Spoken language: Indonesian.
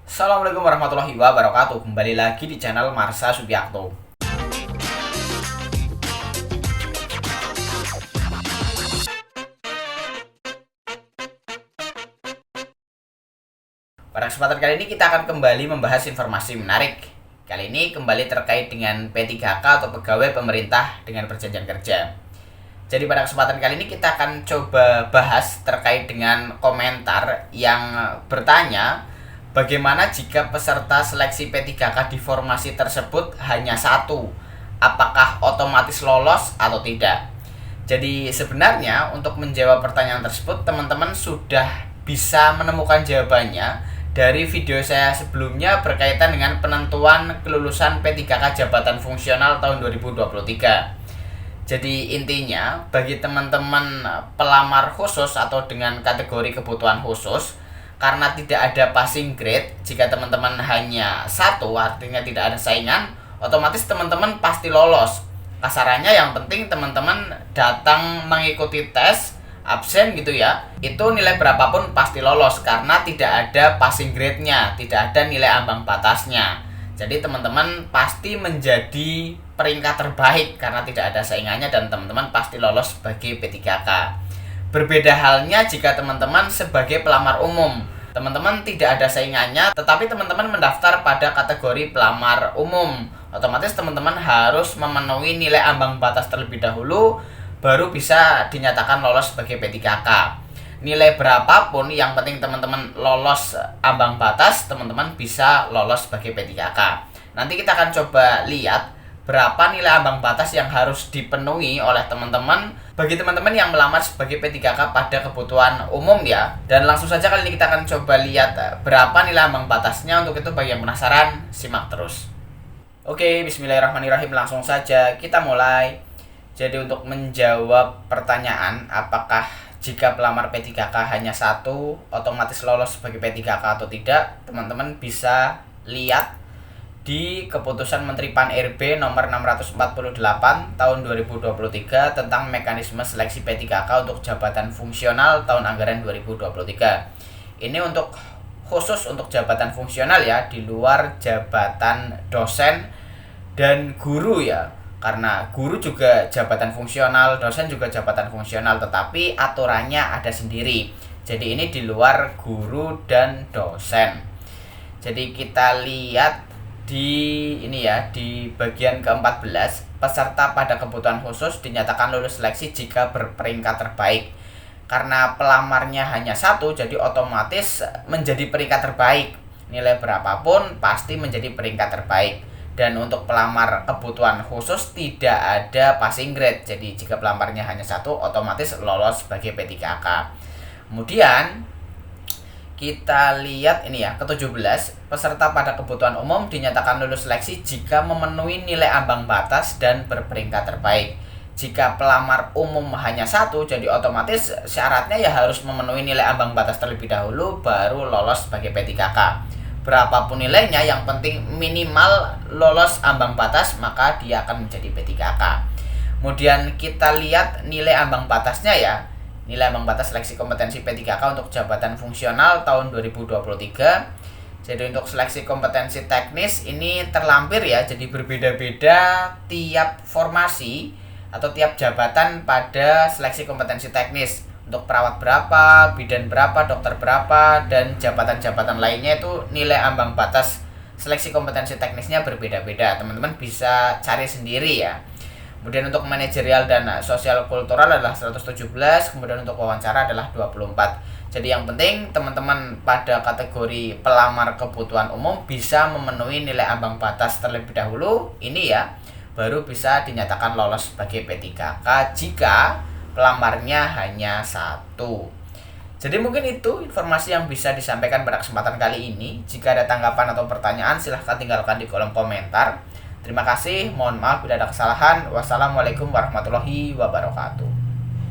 Assalamualaikum warahmatullahi wabarakatuh. Kembali lagi di channel Marsha Subiakto. Pada kesempatan kali ini kita akan kembali membahas informasi menarik. Kali ini kembali terkait dengan P3K atau pegawai pemerintah dengan perjanjian kerja. Jadi pada kesempatan kali ini kita akan coba bahas terkait dengan komentar yang bertanya, bagaimana jika peserta seleksi P3K di formasi tersebut hanya satu? Apakah otomatis lolos atau tidak? Jadi sebenarnya untuk menjawab pertanyaan tersebut, teman-teman sudah bisa menemukan jawabannya dari video saya sebelumnya berkaitan dengan penentuan kelulusan P3K jabatan fungsional tahun 2023. Jadi intinya bagi teman-teman pelamar khusus atau dengan kategori kebutuhan khusus, karena tidak ada passing grade, jika teman-teman hanya satu artinya tidak ada saingan, otomatis teman-teman pasti lolos. Kasarannya yang penting teman-teman datang mengikuti tes, absen gitu ya, itu nilai berapapun pasti lolos karena tidak ada passing grade-nya, tidak ada nilai ambang batasnya. Jadi teman-teman pasti menjadi peringkat terbaik karena tidak ada saingannya dan teman-teman pasti lolos sebagai P3K. Berbeda halnya jika teman-teman sebagai pelamar umum. Teman-teman tidak ada saingannya, tetapi teman-teman mendaftar pada kategori pelamar umum. Otomatis teman-teman harus memenuhi nilai ambang batas terlebih dahulu, baru bisa dinyatakan lolos sebagai P3K. Nilai berapapun, yang penting teman-teman lolos ambang batas, teman-teman bisa lolos sebagai P3K. Nanti kita akan coba lihat berapa nilai ambang batas yang harus dipenuhi oleh teman-teman bagi teman-teman yang melamar sebagai P3K pada kebutuhan umum ya. Dan langsung saja kali ini kita akan coba lihat berapa nilai ambang batasnya. Untuk itu bagi yang penasaran, simak terus. Oke, bismillahirrahmanirrahim, langsung saja kita mulai. Jadi untuk menjawab pertanyaan apakah jika pelamar P3K hanya satu otomatis lolos sebagai P3K atau tidak, teman-teman bisa lihat di Keputusan Menteri Pan-RB nomor 648 tahun 2023 tentang mekanisme seleksi P3K untuk jabatan fungsional tahun anggaran 2023. Ini untuk khusus untuk jabatan fungsional ya, di luar jabatan dosen dan guru ya. Karena guru juga jabatan fungsional, dosen juga jabatan fungsional, tetapi aturannya ada sendiri. Jadi ini di luar guru dan dosen. Jadi kita lihat di ini ya, di bagian ke-14, peserta pada kebutuhan khusus dinyatakan lulus seleksi jika berperingkat terbaik. Karena pelamarnya hanya satu, jadi otomatis menjadi peringkat terbaik. Nilai berapapun pasti menjadi peringkat terbaik. Dan untuk pelamar kebutuhan khusus tidak ada passing grade. Jadi jika pelamarnya hanya satu, otomatis lolos sebagai P3K. Kemudian kita lihat ini ya, ke-17, peserta pada kebutuhan umum dinyatakan lulus seleksi jika memenuhi nilai ambang batas dan berperingkat terbaik. Jika pelamar umum hanya satu, jadi otomatis syaratnya ya harus memenuhi nilai ambang batas terlebih dahulu baru lolos sebagai P3K. Berapapun nilainya, yang penting minimal lolos ambang batas, maka dia akan menjadi P3K. Kemudian kita lihat nilai ambang batasnya ya. Nilai ambang batas seleksi kompetensi P3K untuk jabatan fungsional tahun 2023. Jadi untuk seleksi kompetensi teknis ini terlampir ya, jadi berbeda-beda tiap formasi atau tiap jabatan pada seleksi kompetensi teknis. Untuk perawat berapa, bidan berapa, dokter berapa, dan jabatan-jabatan lainnya itu nilai ambang batas seleksi kompetensi teknisnya berbeda-beda. Teman-teman bisa cari sendiri ya. Kemudian untuk manajerial dan sosial kultural adalah 117, kemudian untuk wawancara adalah 24. Jadi yang penting teman-teman pada kategori pelamar kebutuhan umum bisa memenuhi nilai ambang batas terlebih dahulu, ini ya, baru bisa dinyatakan lolos sebagai P3K jika pelamarnya hanya satu. Jadi mungkin itu informasi yang bisa disampaikan pada kesempatan kali ini. Jika ada tanggapan atau pertanyaan, silahkan tinggalkan di kolom komentar. Terima kasih, mohon maaf bila ada kesalahan. Wassalamualaikum warahmatullahi wabarakatuh.